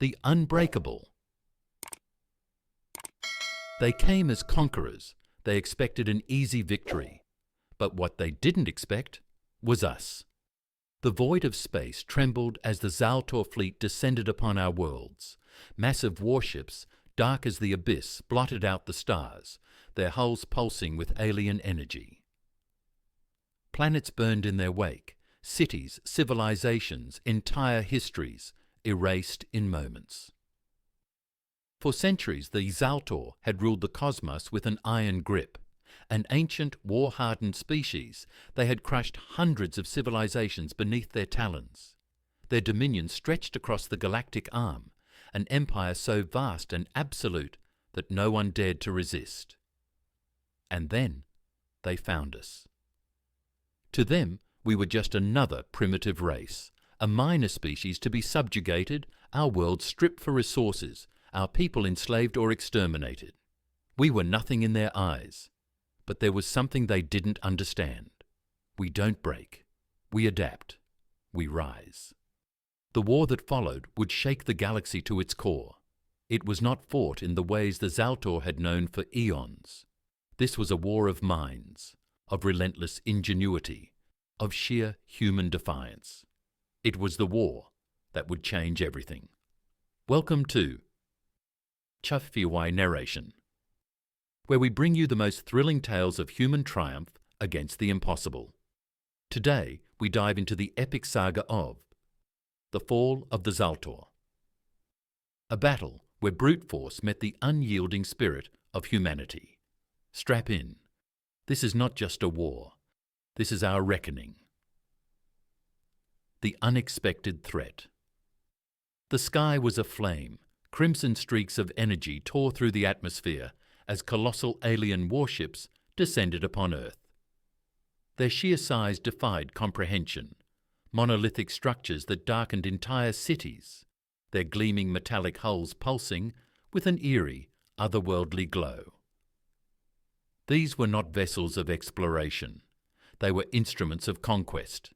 the unbreakable. They came as conquerors. They expected an easy victory. But what they didn't expect was us. The void of space trembled as the Xal'tor fleet descended upon our worlds. Massive warships, dark as the abyss, blotted out the stars, their hulls pulsing with alien energy. Planets burned in their wake, cities, civilizations, entire histories, erased in moments. For centuries, the Xal'tor had ruled the cosmos with an iron grip. An ancient, war-hardened species, they had crushed hundreds of civilizations beneath their talons. Their dominion stretched across the galactic arm, an empire so vast and absolute that no one dared to resist. And then they found us. To them, we were just another primitive race, a minor species to be subjugated, our world stripped for resources, our people enslaved or exterminated. We were nothing in their eyes. But there was something they didn't understand. We don't break. We adapt. We rise. The war that followed would shake the galaxy to its core. It was not fought in the ways the Xal'tor had known for eons. This was a war of minds, of relentless ingenuity, of sheer human defiance. It was the war that would change everything. Welcome to Sci-Fi Narration, where we bring you the most thrilling tales of human triumph against the impossible. Today, we dive into the epic saga of the fall of the Xal'tor, a battle where brute force met the unyielding spirit of humanity. Strap in. This is not just a war. This is our reckoning. The unexpected threat. The sky was aflame. Crimson streaks of energy tore through the atmosphere as colossal alien warships descended upon Earth. Their sheer size defied comprehension, monolithic structures that darkened entire cities, their gleaming metallic hulls pulsing with an eerie, otherworldly glow. These were not vessels of exploration. They were instruments of conquest.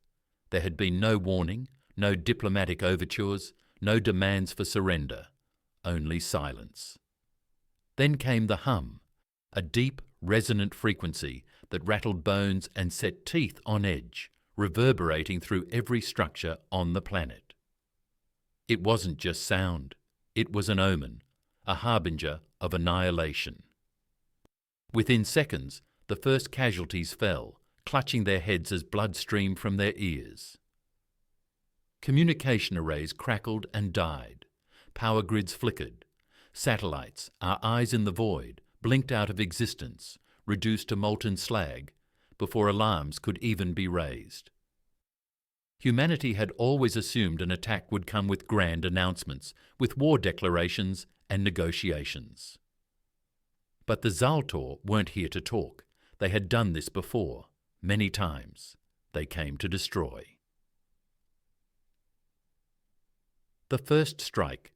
There had been no warning, no diplomatic overtures, no demands for surrender, only silence. Then came the hum, a deep, resonant frequency that rattled bones and set teeth on edge, reverberating through every structure on the planet. It wasn't just sound. It was an omen, a harbinger of annihilation. Within seconds, the first casualties fell, clutching their heads as blood streamed from their ears. Communication arrays crackled and died. Power grids flickered. Satellites, our eyes in the void, blinked out of existence, reduced to molten slag, before alarms could even be raised. Humanity had always assumed an attack would come with grand announcements, with war declarations and negotiations. But the Xal'tor weren't here to talk. They had done this before, many times. They came to destroy. The first strike.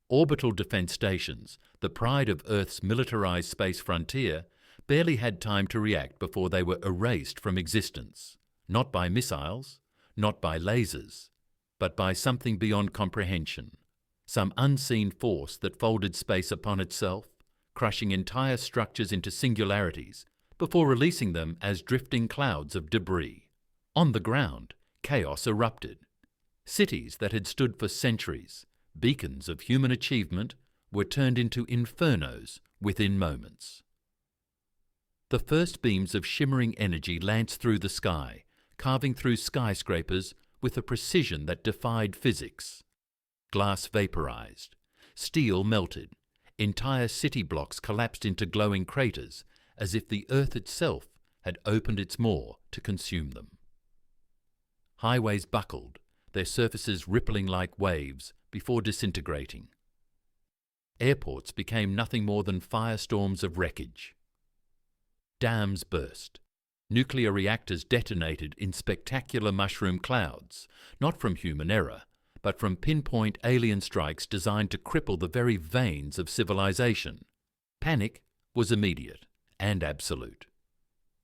Orbital defense stations, the pride of Earth's militarized space frontier, barely had time to react before they were erased from existence, not by missiles, not by lasers, but by something beyond comprehension, some unseen force that folded space upon itself, crushing entire structures into singularities before releasing them as drifting clouds of debris. On the ground, chaos erupted. Cities that had stood for centuries, beacons of human achievement, were turned into infernos within moments. The first beams of shimmering energy lanced through the sky, carving through skyscrapers with a precision that defied physics. Glass vaporized, steel melted, entire city blocks collapsed into glowing craters as if the Earth itself had opened its maw to consume them. Highways buckled, their surfaces rippling like waves before disintegrating. Airports became nothing more than firestorms of wreckage. Dams burst. Nuclear reactors detonated in spectacular mushroom clouds, not from human error, but from pinpoint alien strikes designed to cripple the very veins of civilization. Panic was immediate and absolute.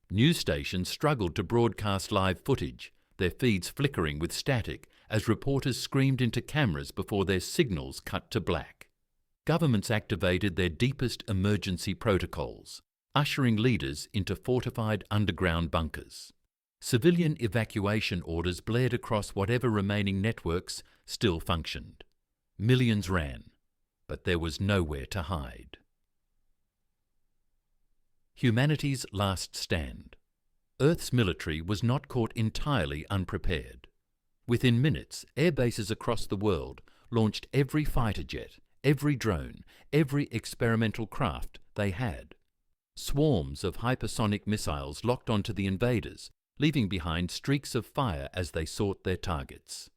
News stations struggled to broadcast live footage, their feeds flickering with static as reporters screamed into cameras before their signals cut to black. Governments activated their deepest emergency protocols, ushering leaders into fortified underground bunkers. Civilian evacuation orders blared across whatever remaining networks still functioned. Millions ran, but there was nowhere to hide. Humanity's last stand. Earth's military was not caught entirely unprepared. Within minutes, air bases across the world launched every fighter jet, every drone, every experimental craft they had. Swarms of hypersonic missiles locked onto the invaders, leaving behind streaks of fire as they sought their targets.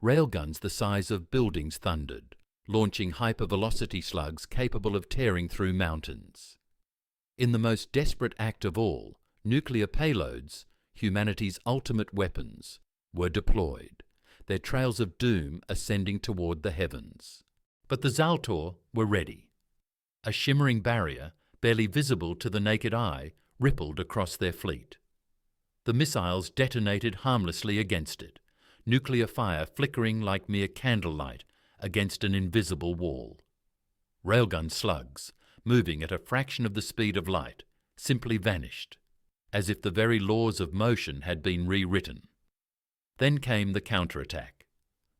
Railguns the size of buildings thundered, launching hypervelocity slugs capable of tearing through mountains. In the most desperate act of all, nuclear payloads, humanity's ultimate weapons, were deployed, their trails of doom ascending toward the heavens. But the Xal'tor were ready. A shimmering barrier, barely visible to the naked eye, rippled across their fleet. The missiles detonated harmlessly against it, nuclear fire flickering like mere candlelight against an invisible wall. Railgun slugs, moving at a fraction of the speed of light, simply vanished, as if the very laws of motion had been rewritten. Then came the counterattack.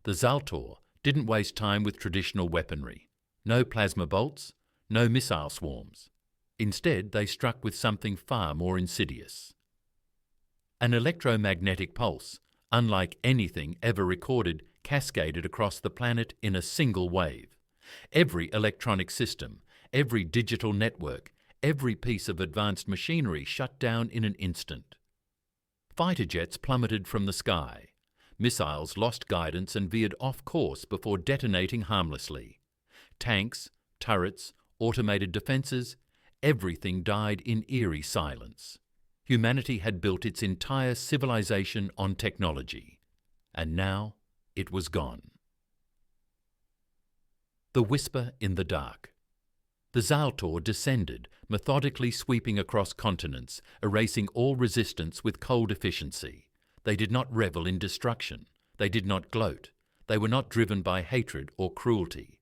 The Xal'tor didn't waste time with traditional weaponry. No plasma bolts, no missile swarms. Instead, they struck with something far more insidious. An electromagnetic pulse, unlike anything ever recorded, cascaded across the planet in a single wave. Every electronic system, every digital network, every piece of advanced machinery shut down in an instant. Fighter jets plummeted from the sky. Missiles lost guidance and veered off course before detonating harmlessly. Tanks, turrets, automated defenses, everything died in eerie silence. Humanity had built its entire civilization on technology, and now it was gone. The whisper in the dark. The Xal'tor descended, methodically sweeping across continents, erasing all resistance with cold efficiency. They did not revel in destruction. They did not gloat. They were not driven by hatred or cruelty.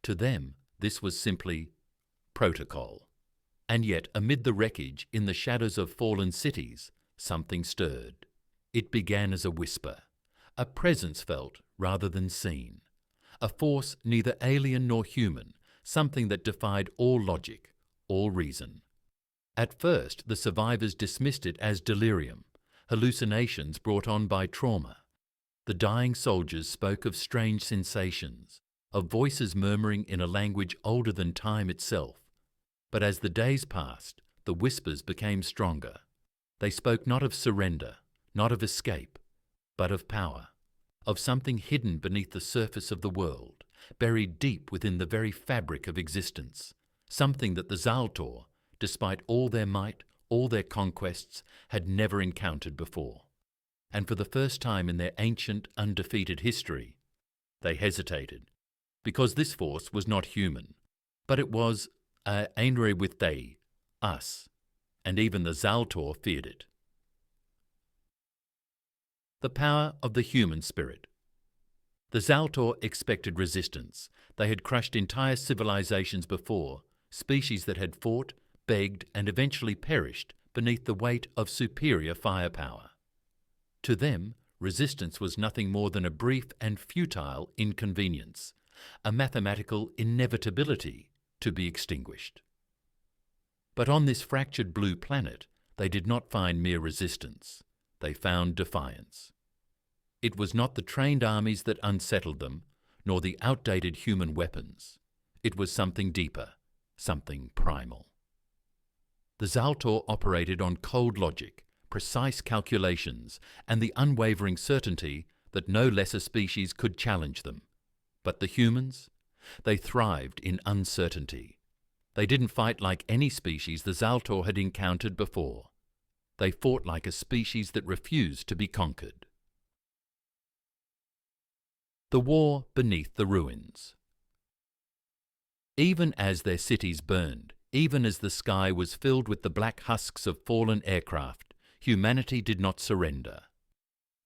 To them, this was simply protocol. And yet, amid the wreckage, in the shadows of fallen cities, something stirred. It began as a whisper, a presence felt rather than seen, a force neither alien nor human, something that defied all logic, all reason. At first, the survivors dismissed it as delirium, hallucinations brought on by trauma. The dying soldiers spoke of strange sensations, of voices murmuring in a language older than time itself. But as the days passed, the whispers became stronger. They spoke not of surrender, not of escape, but of power, of something hidden beneath the surface of the world, buried deep within the very fabric of existence, something that the Xal'tor, despite all their might, all their conquests, had never encountered before. And for the first time in their ancient, undefeated history, they hesitated, because this force was not human, but it was Ainre with they, us, and even the Xal'tor feared it. The power of the human spirit. The Xal'tor expected resistance. They had crushed entire civilizations before, species that had fought, begged, and eventually perished beneath the weight of superior firepower. To them, resistance was nothing more than a brief and futile inconvenience, a mathematical inevitability to be extinguished. But on this fractured blue planet, they did not find mere resistance. They found defiance. It was not the trained armies that unsettled them, nor the outdated human weapons. It was something deeper, something primal. The Xal'tor operated on cold logic, precise calculations, and the unwavering certainty that no lesser species could challenge them. But the humans? They thrived in uncertainty. They didn't fight like any species the Xal'tor had encountered before. They fought like a species that refused to be conquered. The war beneath the ruins. Even as their cities burned, even as the sky was filled with the black husks of fallen aircraft, humanity did not surrender.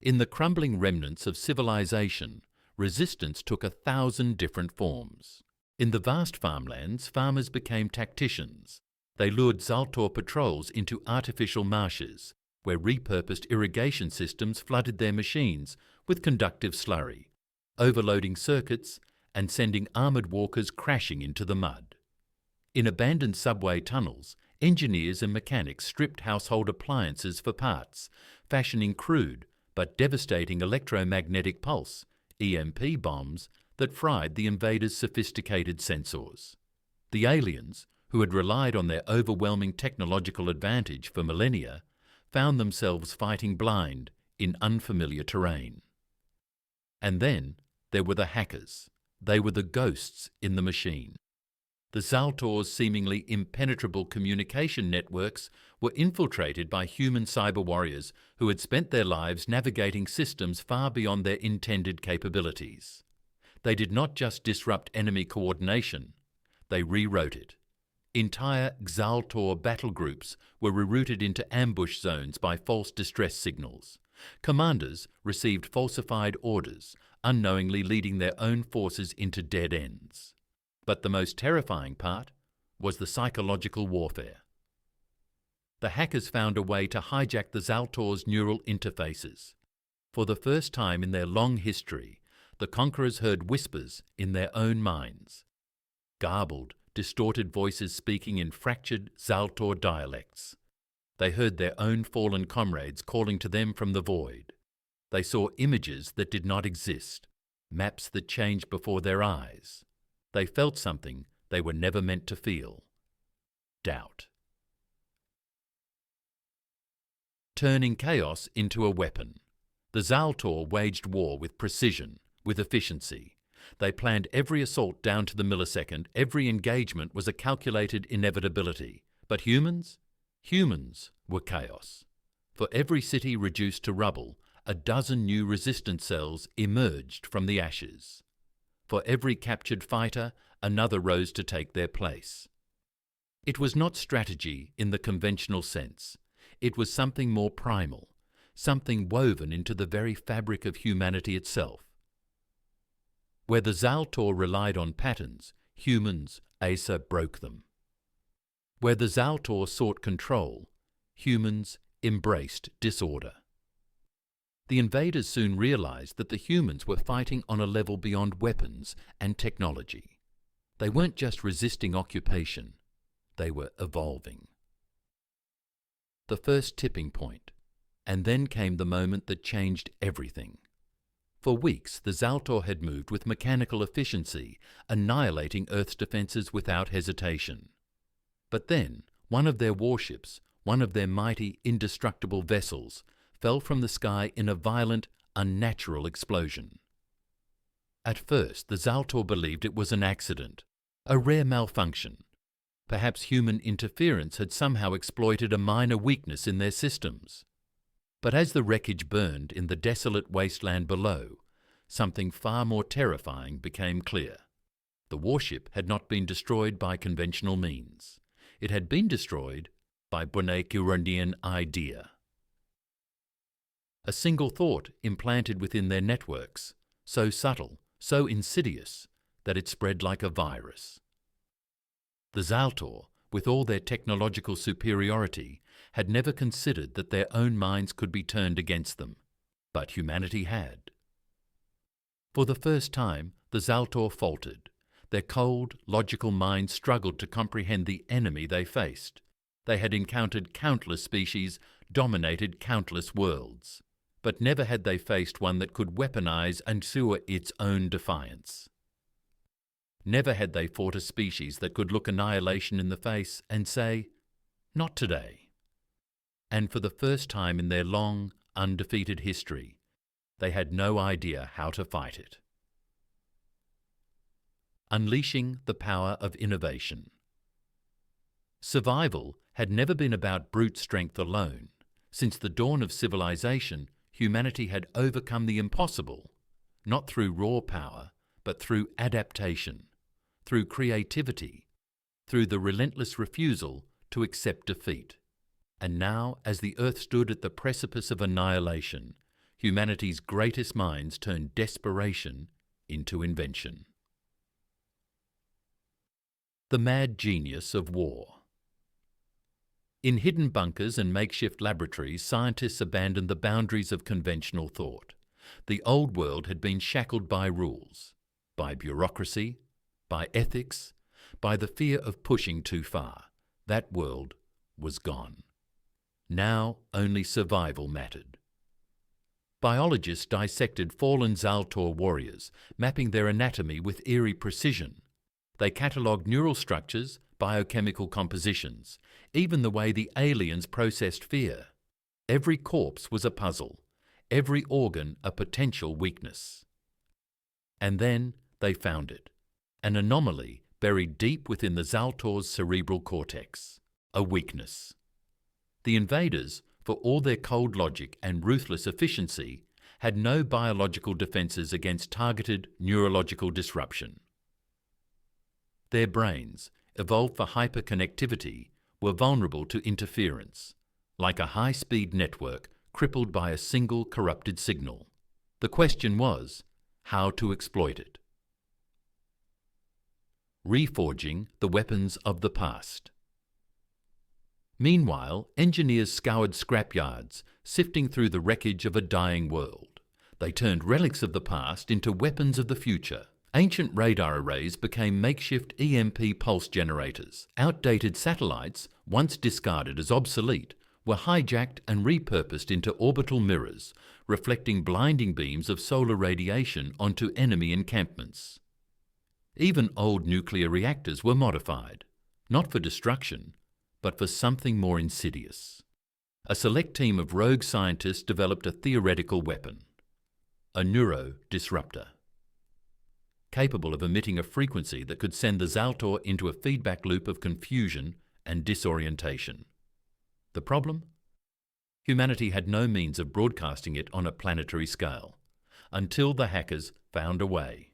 In the crumbling remnants of civilization, resistance took 1,000 different forms. In the vast farmlands, farmers became tacticians. They lured Xal'tor patrols into artificial marshes, where repurposed irrigation systems flooded their machines with conductive slurry, overloading circuits and sending armoured walkers crashing into the mud. In abandoned subway tunnels, engineers and mechanics stripped household appliances for parts, fashioning crude but devastating electromagnetic pulse, EMP bombs that fried the invaders' sophisticated sensors. The aliens, who had relied on their overwhelming technological advantage for millennia, found themselves fighting blind in unfamiliar terrain. And then there were the hackers. They were the ghosts in the machine. The Xal'tor's seemingly impenetrable communication networks were infiltrated by human cyber warriors who had spent their lives navigating systems far beyond their intended capabilities. They did not just disrupt enemy coordination, they rewrote it. Entire Xal'tor battle groups were rerouted into ambush zones by false distress signals. Commanders received falsified orders, unknowingly leading their own forces into dead ends. But the most terrifying part was the psychological warfare. The hackers found a way to hijack the Xal'tor's neural interfaces. For the first time in their long history, the conquerors heard whispers in their own minds. Garbled, distorted voices speaking in fractured Xal'tor dialects. They heard their own fallen comrades calling to them from the void. They saw images that did not exist, maps that changed before their eyes. They felt something they were never meant to feel. Doubt. Turning chaos into a weapon. The Xal'tor waged war with precision, with efficiency. They planned every assault down to the millisecond. Every engagement was a calculated inevitability. But humans? Humans were chaos. For every city reduced to rubble, a dozen new resistance cells emerged from the ashes. For every captured fighter, another rose to take their place. It was not strategy in the conventional sense. It was something more primal, something woven into the very fabric of humanity itself. Where the Xal'tor relied on patterns, humans, Asa, broke them. Where the Xal'tor sought control, humans embraced disorder. The invaders soon realized that the humans were fighting on a level beyond weapons and technology. They weren't just resisting occupation, they were evolving. The first tipping point, and then came the moment that changed everything. For weeks, the Xal'tor had moved with mechanical efficiency, annihilating Earth's defenses without hesitation. But then, one of their warships, one of their mighty, indestructible vessels, fell from the sky in a violent, unnatural explosion. At first, the Xal'tor believed it was an accident, a rare malfunction. Perhaps human interference had somehow exploited a minor weakness in their systems. But as the wreckage burned in the desolate wasteland below, something far more terrifying became clear. The warship had not been destroyed by conventional means. It had been destroyed by B'nai idea. A single thought implanted within their networks, so subtle, so insidious, that it spread like a virus. The Xal'tor, with all their technological superiority, had never considered that their own minds could be turned against them, but humanity had. For the first time, the Xal'tor faltered. Their cold, logical minds struggled to comprehend the enemy they faced. They had encountered countless species, dominated countless worlds. But never had they faced one that could weaponize and sewer its own defiance. Never had they fought a species that could look annihilation in the face and say, "Not today." And for the first time in their long, undefeated history, they had no idea how to fight it. Unleashing the power of innovation. Survival had never been about brute strength alone. Since the dawn of civilization, humanity had overcome the impossible, not through raw power, but through adaptation, through creativity, through the relentless refusal to accept defeat. And now, as the Earth stood at the precipice of annihilation, humanity's greatest minds turned desperation into invention. The mad genius of war. In hidden bunkers and makeshift laboratories, scientists abandoned the boundaries of conventional thought. The old world had been shackled by rules, by bureaucracy, by ethics, by the fear of pushing too far. That world was gone. Now only survival mattered. Biologists dissected fallen Xal'tor warriors, mapping their anatomy with eerie precision. They catalogued neural structures, biochemical compositions, even the way the aliens processed fear. Every corpse was a puzzle, every organ a potential weakness. And then they found it, an anomaly buried deep within the Xal'tor's cerebral cortex, a weakness. The invaders, for all their cold logic and ruthless efficiency, had no biological defenses against targeted neurological disruption. Their brains, evolved for hyperconnectivity, were vulnerable to interference, like a high-speed network crippled by a single corrupted signal. The question was, how to exploit it? Reforging the weapons of the past. Meanwhile, engineers scoured scrapyards, sifting through the wreckage of a dying world. They turned relics of the past into weapons of the future. Ancient radar arrays became makeshift EMP pulse generators. Outdated satellites, once discarded as obsolete, were hijacked and repurposed into orbital mirrors, reflecting blinding beams of solar radiation onto enemy encampments. Even old nuclear reactors were modified, not for destruction, but for something more insidious. A select team of rogue scientists developed a theoretical weapon, a neurodisruptor, capable of emitting a frequency that could send the Xal'tor into a feedback loop of confusion and disorientation. The problem? Humanity had no means of broadcasting it on a planetary scale, until the hackers found a way.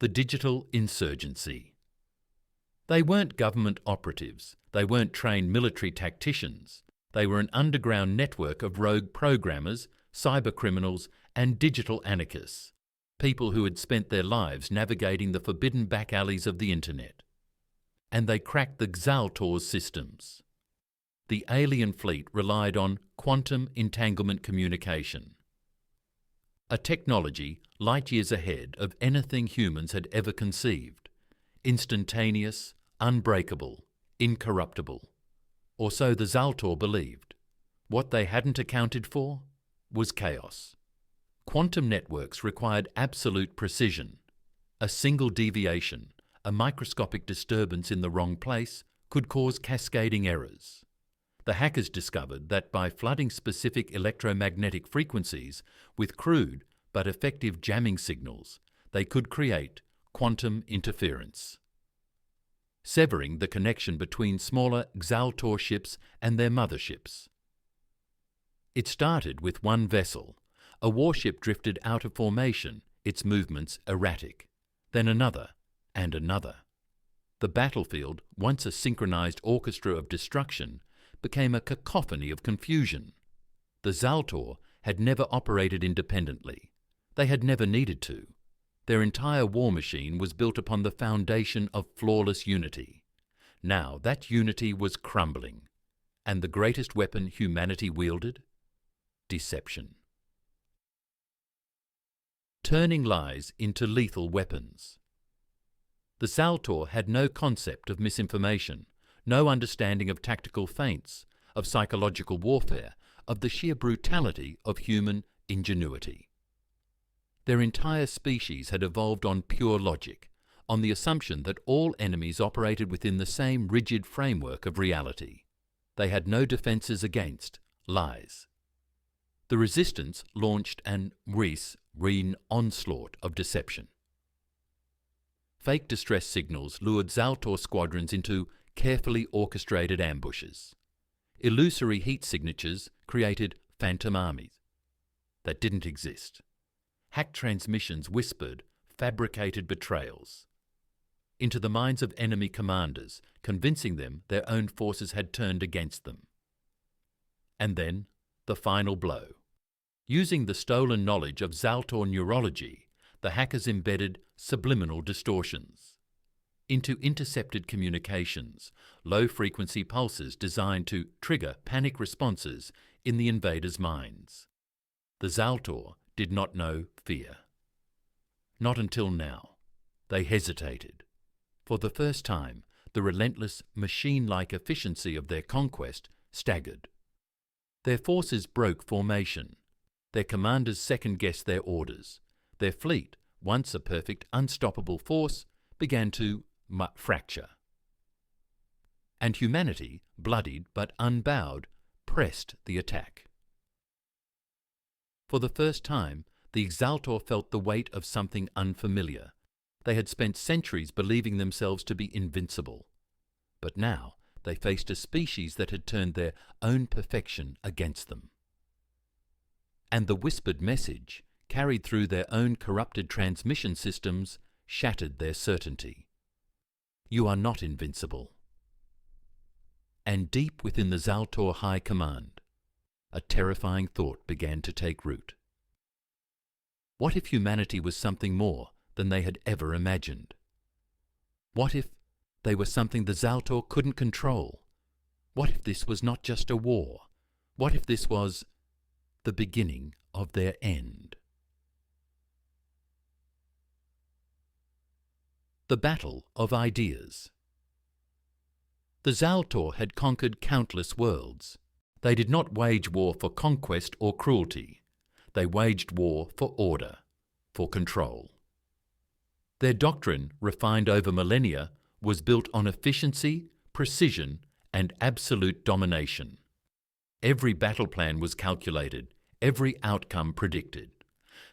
The digital insurgency. They weren't government operatives. They weren't trained military tacticians. They were an underground network of rogue programmers, cybercriminals, and digital anarchists, people who had spent their lives navigating the forbidden back alleys of the internet. And they cracked the Xal'tor's systems. The alien fleet relied on quantum entanglement communication, a technology light years ahead of anything humans had ever conceived, instantaneous, unbreakable, incorruptible. Or so the Xal'tor believed. What they hadn't accounted for was chaos. Quantum networks required absolute precision. A single deviation, a microscopic disturbance in the wrong place, could cause cascading errors. The hackers discovered that by flooding specific electromagnetic frequencies with crude but effective jamming signals, they could create quantum interference, severing the connection between smaller Xal'tor ships and their motherships. It started with one vessel. A warship drifted out of formation, its movements erratic. Then another, and another. The battlefield, once a synchronized orchestra of destruction, became a cacophony of confusion. The Xal'tor had never operated independently. They had never needed to. Their entire war machine was built upon the foundation of flawless unity. Now that unity was crumbling. And the greatest weapon humanity wielded? Deception. Turning lies into lethal weapons. The Xal'tor had no concept of misinformation, no understanding of tactical feints, of psychological warfare, of the sheer brutality of human ingenuity. Their entire species had evolved on pure logic, on the assumption that all enemies operated within the same rigid framework of reality. They had no defenses against lies. The resistance launched an onslaught of deception. Fake distress signals lured Xal'tor squadrons into carefully orchestrated ambushes. Illusory heat signatures created phantom armies that didn't exist. Hacked transmissions whispered fabricated betrayals into the minds of enemy commanders, convincing them their own forces had turned against them. And then the final blow. Using the stolen knowledge of Xal'tor neurology, the hackers embedded subliminal distortions into intercepted communications, low-frequency pulses designed to trigger panic responses in the invaders' minds. The Xal'tor did not know fear. Not until now. They hesitated. For the first time, the relentless, machine-like efficiency of their conquest staggered. Their forces broke formation. Their commanders second-guessed their orders. Their fleet, once a perfect, unstoppable force, began to fracture. And humanity, bloodied but unbowed, pressed the attack. For the first time, the Xal'tor felt the weight of something unfamiliar. They had spent centuries believing themselves to be invincible. But now they faced a species that had turned their own perfection against them. And the whispered message, carried through their own corrupted transmission systems, shattered their certainty. You are not invincible. And deep within the Xal'tor High Command, a terrifying thought began to take root. What if humanity was something more than they had ever imagined? What if they were something the Xal'tor couldn't control? What if this was not just a war? What if this was the beginning of their end? The Battle of Ideas. The Xal'tor had conquered countless worlds. They did not wage war for conquest or cruelty. They waged war for order, for control. Their doctrine, refined over millennia, was built on efficiency, precision, and absolute domination. Every battle plan was calculated, every outcome predicted.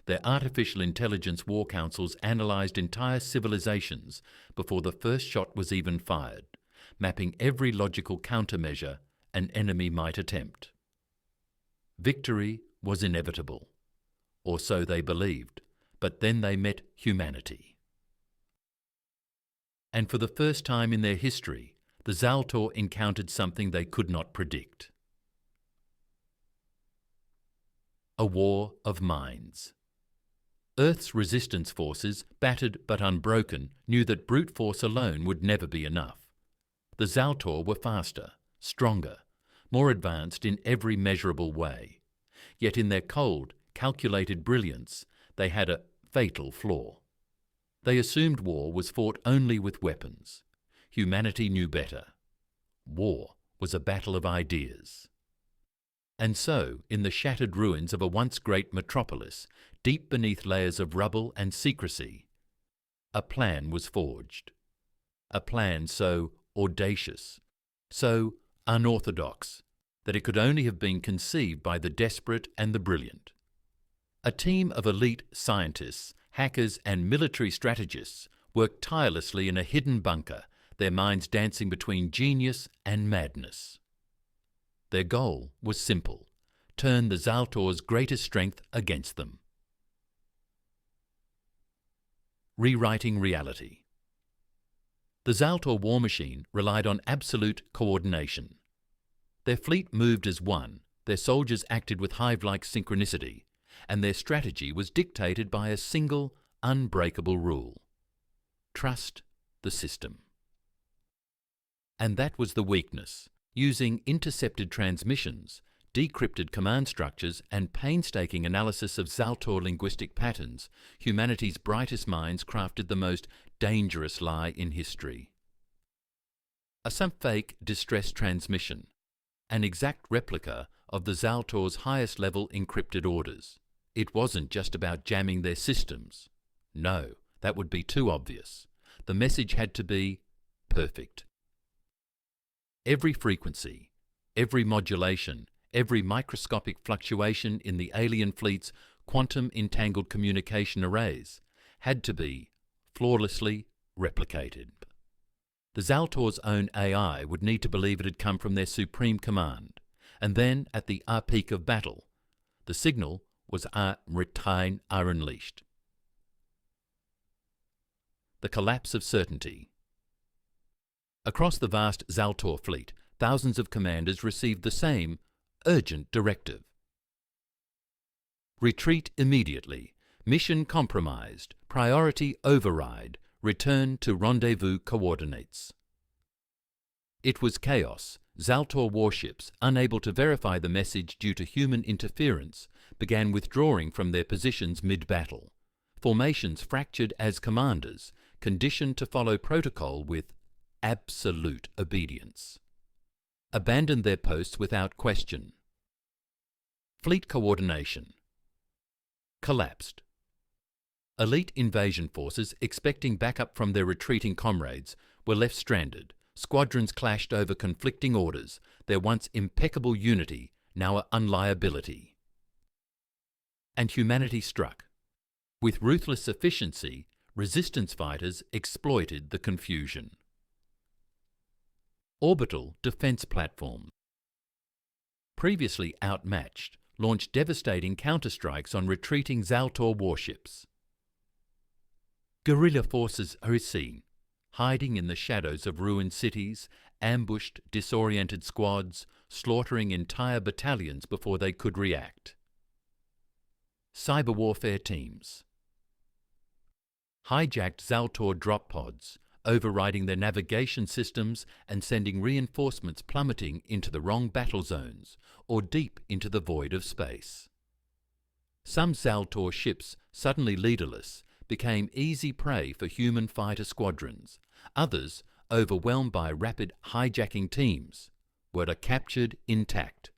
Their artificial intelligence war councils analysed entire civilizations before the first shot was even fired, mapping every logical countermeasure an enemy might attempt. Victory was inevitable, or so they believed, but then they met humanity. And for the first time in their history, the Xal'tor encountered something they could not predict. A war of minds. Earth's resistance forces, battered but unbroken, knew that brute force alone would never be enough. The Xal'tor were faster, stronger, more advanced in every measurable way. Yet in their cold, calculated brilliance, they had a fatal flaw. They assumed war was fought only with weapons. Humanity knew better. War was a battle of ideas. And so, in the shattered ruins of a once great metropolis, deep beneath layers of rubble and secrecy, a plan was forged. A plan so audacious, so unorthodox, that it could only have been conceived by the desperate and the brilliant. A team of elite scientists, hackers and military strategists worked tirelessly in a hidden bunker, their minds dancing between genius and madness. Their goal was simple: turn the Xal'tor's greatest strength against them. Rewriting reality. The Xal'tor war machine relied on absolute coordination. Their fleet moved as one, their soldiers acted with hive-like synchronicity, and their strategy was dictated by a single, unbreakable rule: trust the system. And that was the weakness. Using intercepted transmissions, decrypted command structures, and painstaking analysis of Xal'tor linguistic patterns, humanity's brightest minds crafted the most dangerous lie in history. Some fake distress transmission, an exact replica of the Xal'tor's highest-level encrypted orders. It wasn't just about jamming their systems. No, that would be too obvious. The message had to be perfect. Every frequency, every modulation, every microscopic fluctuation in the alien fleet's quantum-entangled communication arrays had to be flawlessly replicated. The Xal'tor's own AI would need to believe it had come from their supreme command, and then, at the peak of battle, the signal was retain unleashed. The collapse of certainty. Across the vast Xal'tor fleet, thousands of commanders received the same urgent directive: Retreat immediately. Mission compromised. Priority override. Return to rendezvous coordinates. It was chaos. Xal'tor warships, unable to verify the message due to human interference, began withdrawing from their positions mid-battle. Formations fractured as commanders, conditioned to follow protocol with absolute obedience, abandoned their posts without question. Fleet coordination collapsed. Elite invasion forces, expecting backup from their retreating comrades, were left stranded. Squadrons clashed over conflicting orders, their once impeccable unity now an unliability. And humanity struck. With ruthless efficiency, resistance fighters exploited the confusion. Orbital defense platform. Previously outmatched, launched devastating counterstrikes on retreating Xal'tor warships. Guerrilla forces are seen, hiding in the shadows of ruined cities, ambushed, disoriented squads, slaughtering entire battalions before they could react. Cyber warfare teams. Hijacked Xal'tor drop pods, overriding their navigation systems and sending reinforcements plummeting into the wrong battle zones or deep into the void of space. Some Xal'tor ships, suddenly leaderless, became easy prey for human fighter squadrons. Others, overwhelmed by rapid hijacking teams, were captured intact.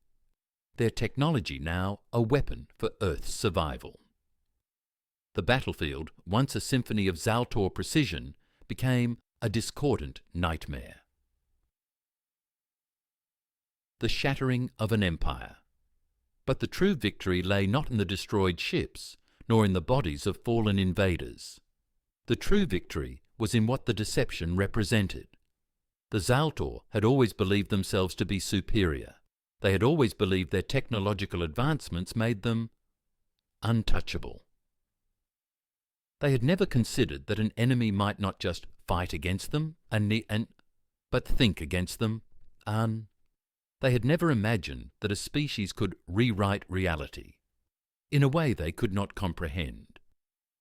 Their technology now a weapon for Earth's survival. The battlefield, once a symphony of Xal'tor precision, became a discordant nightmare. The shattering of an empire. But the true victory lay not in the destroyed ships, nor in the bodies of fallen invaders. The true victory was in what the deception represented. The Xal'tor had always believed themselves to be superior. They had always believed their technological advancements made them untouchable. They had never considered that an enemy might not just fight against them, but think against them. They had never imagined that a species could rewrite reality in a way they could not comprehend.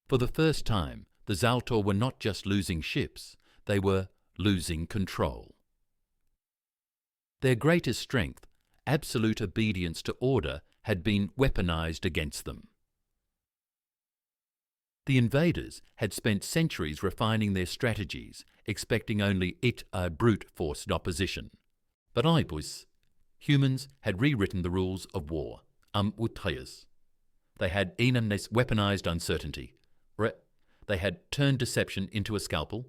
For the first time, the Xal'tor were not just losing ships, they were losing control. Their greatest strength, absolute obedience to order, had been weaponized against them. The invaders had spent centuries refining their strategies, expecting only brute force opposition. But humans had rewritten the rules of war. They had weaponized uncertainty. They had turned deception into a scalpel.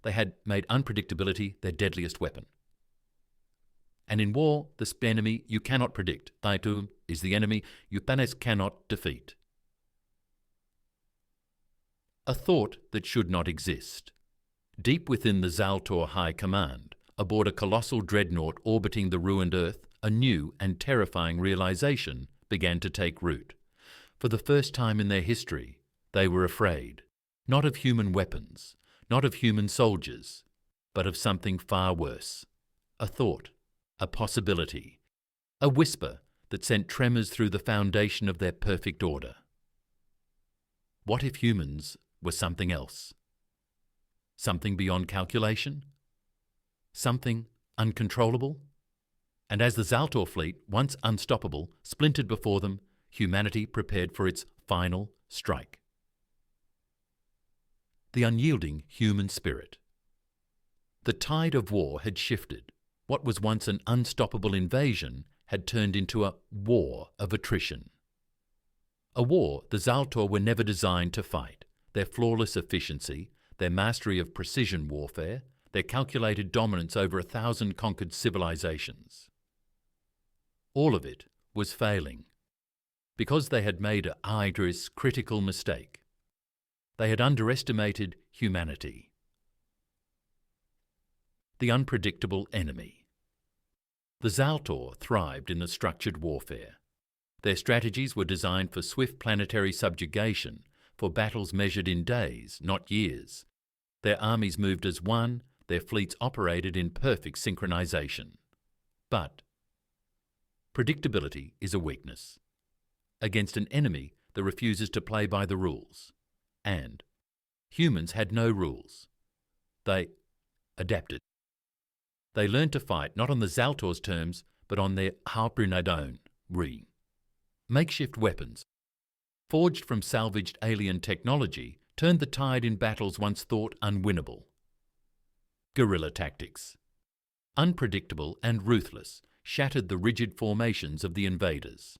They had made unpredictability their deadliest weapon. And in war, the enemy you cannot predict. Taitum is the enemy you cannot defeat. A thought that should not exist. Deep within the Xal'tor High Command, aboard a colossal dreadnought orbiting the ruined Earth, a new and terrifying realization began to take root. For the first time in their history, they were afraid, not of human weapons, not of human soldiers, but of something far worse. A thought, a possibility, a whisper that sent tremors through the foundation of their perfect order. What if humans were something else? Something beyond calculation? Something uncontrollable? And as the Xal'tor fleet, once unstoppable, splintered before them, humanity prepared for its final strike. The unyielding human spirit. The tide of war had shifted. What was once an unstoppable invasion had turned into a war of attrition. A war the Xal'tor were never designed to fight. Their flawless efficiency, their mastery of precision warfare, their calculated dominance over 1,000 conquered civilizations. All of it was failing, because they had made a critical mistake. They had underestimated humanity. The unpredictable enemy. The Xal'tor thrived in the structured warfare. Their strategies were designed for swift planetary subjugation, for battles measured in days, not years. Their armies moved as one, their fleets operated in perfect synchronization. But predictability is a weakness. against an enemy that refuses to play by the rules. And humans had no rules. They adapted. They learned to fight not on the Xal'tor's terms, but on their harpoonadone, makeshift weapons, forged from salvaged alien technology, turned the tide in battles once thought unwinnable. Guerrilla tactics, unpredictable and ruthless, shattered the rigid formations of the invaders.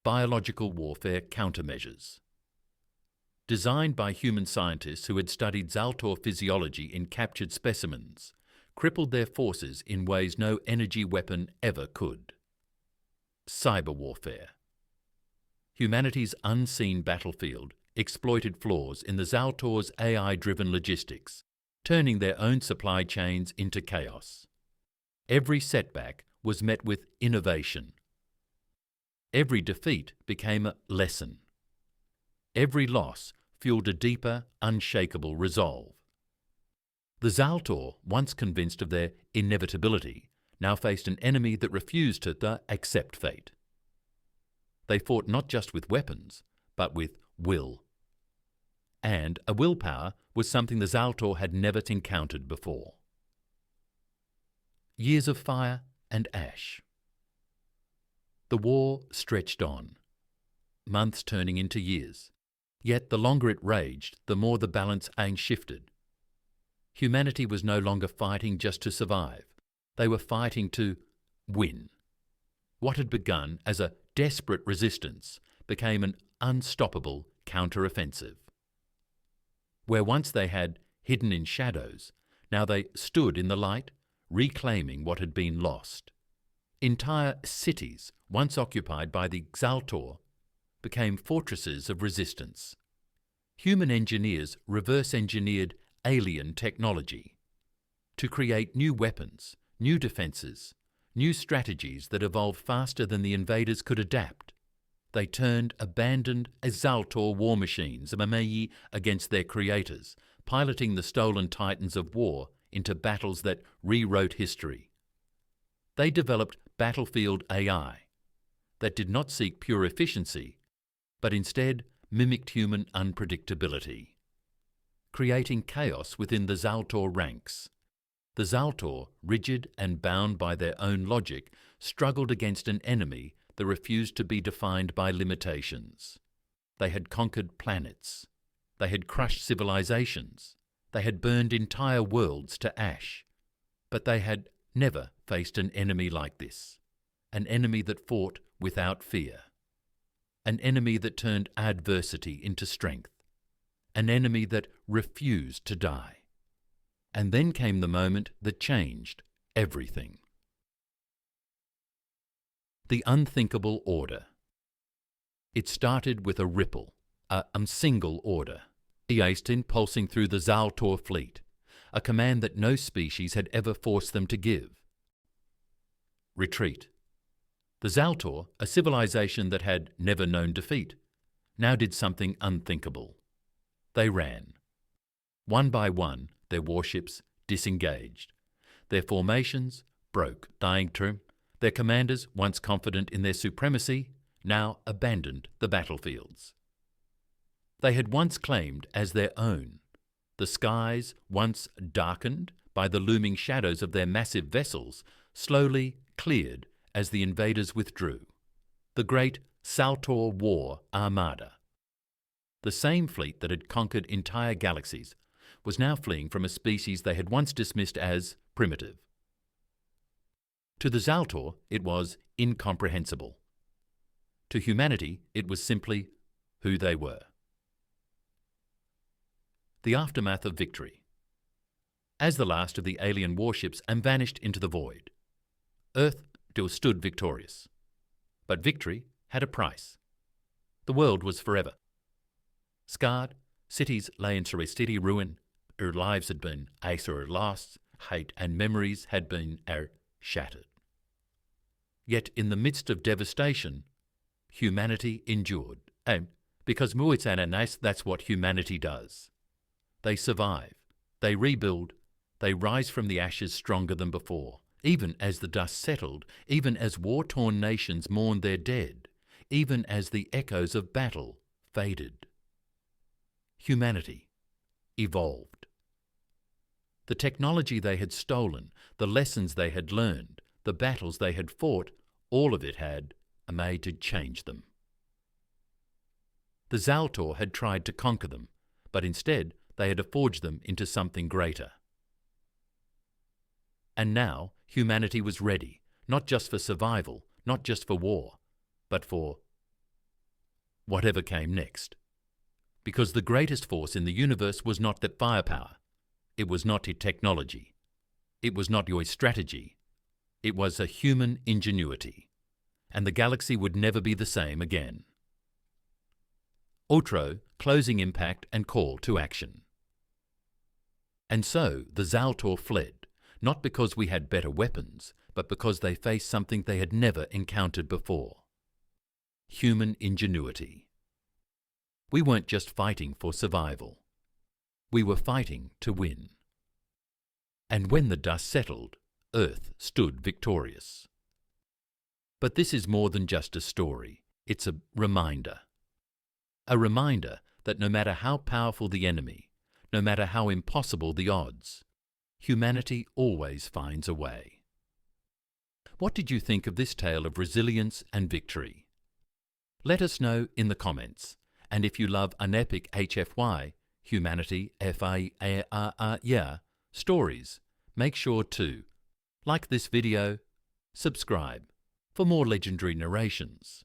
Biological warfare countermeasures. Designed by human scientists who had studied Xal'tor physiology in captured specimens, crippled their forces in ways no energy weapon ever could. Cyber warfare. Humanity's unseen battlefield exploited flaws in the Xal'tor's AI-driven logistics, turning their own supply chains into chaos. Every setback was met with innovation. Every defeat became a lesson. Every loss fueled a deeper, unshakable resolve. The Xal'tor, once convinced of their inevitability, now faced an enemy that refused to accept fate. They fought not just with weapons, but with will. And a willpower was something the Xal'tor had never encountered before. Years of fire and ash. The war stretched on, months turning into years. Yet the longer it raged, the more the balance shifted. Humanity was no longer fighting just to survive. They were fighting to win. What had begun as a desperate resistance became an unstoppable counter-offensive. Where once they had hidden in shadows, now they stood in the light, reclaiming what had been lost. Entire cities, once occupied by the Xal'tor, became fortresses of resistance. Human engineers reverse-engineered alien technology to create new weapons, new defences, new strategies that evolved faster than the invaders could adapt. They turned abandoned Xal'tor war machines against their creators, piloting the stolen titans of war into battles that rewrote history. They developed battlefield AI that did not seek pure efficiency, but instead mimicked human unpredictability, creating chaos within the Xal'tor ranks. The Xal'tor, rigid and bound by their own logic, struggled against an enemy that refused to be defined by limitations. They had conquered planets. They had crushed civilizations. They had burned entire worlds to ash. But they had never faced an enemy like this, an enemy that fought without fear, an enemy that turned adversity into strength, an enemy that refused to die. And then came the moment that changed everything. The unthinkable order. It started with a ripple, a single order, pulsing through the Xal'tor fleet, a command that no species had ever forced them to give. Retreat. The Xal'tor, a civilization that had never known defeat, now did something unthinkable. They ran. One by one, their warships disengaged. Their formations broke, their commanders, once confident in their supremacy, now abandoned the battlefields. They had once claimed as their own the skies, once darkened by the looming shadows of their massive vessels, slowly cleared as the invaders withdrew. The great Xal'tor War Armada. The same fleet that had conquered entire galaxies was now fleeing from a species they had once dismissed as primitive. To the Xal'tor, it was incomprehensible. To humanity, it was simply who they were. The aftermath of victory. As the last of the alien warships vanished into the void, Earth still stood victorious. But victory had a price. The world was forever. Scarred, cities lay in steady ruin. Our lives had been lost, hate and memories had been shattered. Yet in the midst of devastation, humanity endured. And because that's what humanity does. They survive, they rebuild, they rise from the ashes stronger than before. Even as the dust settled, even as war-torn nations mourned their dead, even as the echoes of battle faded. Humanity evolved. The technology they had stolen, the lessons they had learned, the battles they had fought, all of it had made to change them. The Xal'tor had tried to conquer them, but instead they had forged them into something greater. And now humanity was ready, not just for survival, not just for war, but for whatever came next. Because the greatest force in the universe was not that firepower. It was not your technology. It was not your strategy. It was a human ingenuity. And the galaxy would never be the same again. Outro, closing impact and call to action. And so the Xal'tor fled, not because we had better weapons, but because they faced something they had never encountered before. Human ingenuity. We weren't just fighting for survival. We were fighting to win. And when the dust settled, Earth stood victorious. But this is more than just a story. It's a reminder. A reminder that no matter how powerful the enemy, no matter how impossible the odds, humanity always finds a way. What did you think of this tale of resilience and victory? Let us know in the comments. And if you love an epic HFY, humanity, FIARR, stories, make sure to like this video, subscribe for more legendary narrations.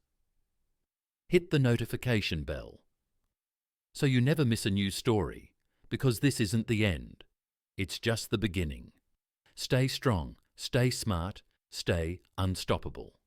Hit the notification bell so you never miss a new story, because this isn't the end. It's just the beginning. Stay strong, stay smart, stay unstoppable.